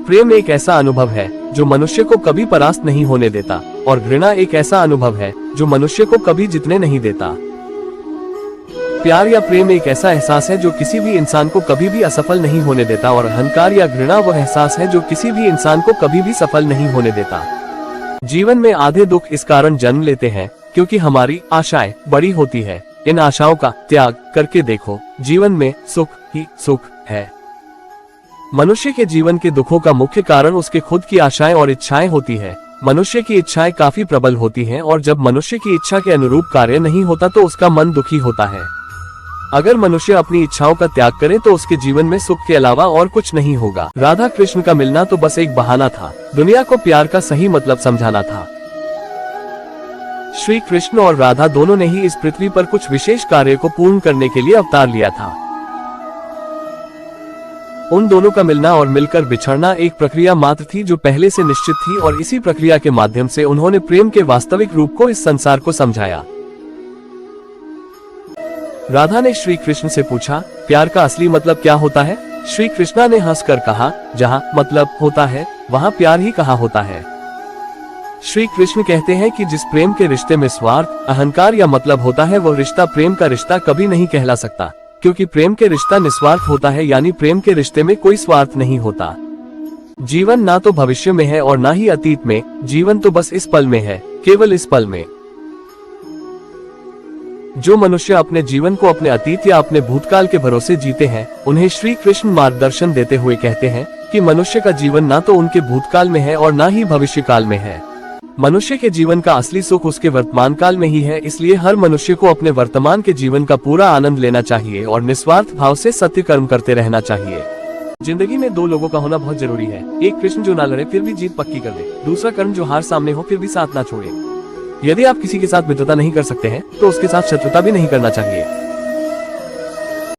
प्रेम एक ऐसा अनुभव है जो मनुष्य को कभी परास्त नहीं होने देता, और घृणा एक ऐसा अनुभव है जो मनुष्य को कभी जीतने नहीं देता। प्यार या प्रेम एक ऐसा एहसास है जो किसी भी इंसान को कभी भी असफल नहीं होने देता, और अहंकार या घृणा वह एहसास है जो किसी भी इंसान को कभी भी सफल नहीं होने देता। जीवन में आधे दुख इस कारण जन्म लेते हैं क्योंकि हमारी आशाएं बड़ी होती है। इन आशाओं का त्याग करके देखो, जीवन में सुख ही सुख है। मनुष्य के जीवन के दुखों का मुख्य कारण उसके खुद की आशाएं और इच्छाएं होती है। मनुष्य की इच्छाएं काफी प्रबल होती हैं, और जब मनुष्य की इच्छा के अनुरूप कार्य नहीं होता तो उसका मन दुखी होता है। अगर मनुष्य अपनी इच्छाओं का त्याग करे तो उसके जीवन में सुख के अलावा और कुछ नहीं होगा। राधा कृष्ण का मिलना तो बस एक बहाना था, दुनिया को प्यार का सही मतलब समझाना था। श्री कृष्ण और राधा दोनों ने ही इस पृथ्वी पर कुछ विशेष कार्य को पूर्ण करने के लिए अवतार लिया था। उन दोनों का मिलना और मिलकर बिछड़ना एक प्रक्रिया मात्र थी जो पहले से निश्चित थी, और इसी प्रक्रिया के माध्यम से उन्होंने प्रेम के वास्तविक रूप को इस संसार को समझाया। राधा ने श्री कृष्ण से पूछा, प्यार का असली मतलब क्या होता है? श्री कृष्णा ने हंसकर कहा, जहाँ मतलब होता है वहाँ प्यार ही कहाँ होता है। श्री कृष्ण कहते हैं कि जिस प्रेम के रिश्ते में स्वार्थ, अहंकार या मतलब होता है वह रिश्ता प्रेम का रिश्ता कभी नहीं कहला सकता, क्योंकि प्रेम के रिश्ता निस्वार्थ होता है, यानी प्रेम के रिश्ते में कोई स्वार्थ नहीं होता। जीवन ना तो भविष्य में है और ना ही अतीत में, जीवन तो बस इस पल में है, केवल इस पल में। जो मनुष्य अपने जीवन को अपने अतीत या अपने भूतकाल के भरोसे जीते हैं, उन्हें श्री कृष्ण मार्गदर्शन देते हुए कहते हैं कि मनुष्य का जीवन ना तो उनके भूतकाल में है और ना ही भविष्य काल में है। मनुष्य के जीवन का असली सुख उसके वर्तमान काल में ही है, इसलिए हर मनुष्य को अपने वर्तमान के जीवन का पूरा आनंद लेना चाहिए और निस्वार्थ भाव से सत्य कर्म करते रहना चाहिए। जिंदगी में दो लोगों का होना बहुत जरूरी है, एक कृष्ण जो ना लड़े फिर भी जीत पक्की कर दे, दूसरा कर्ण जो हार सामने हो फिर भी साथ ना छोड़े। यदि आप किसी के साथ मित्रता नहीं कर सकते हैं तो उसके साथ शत्रुता भी नहीं करना चाहिए।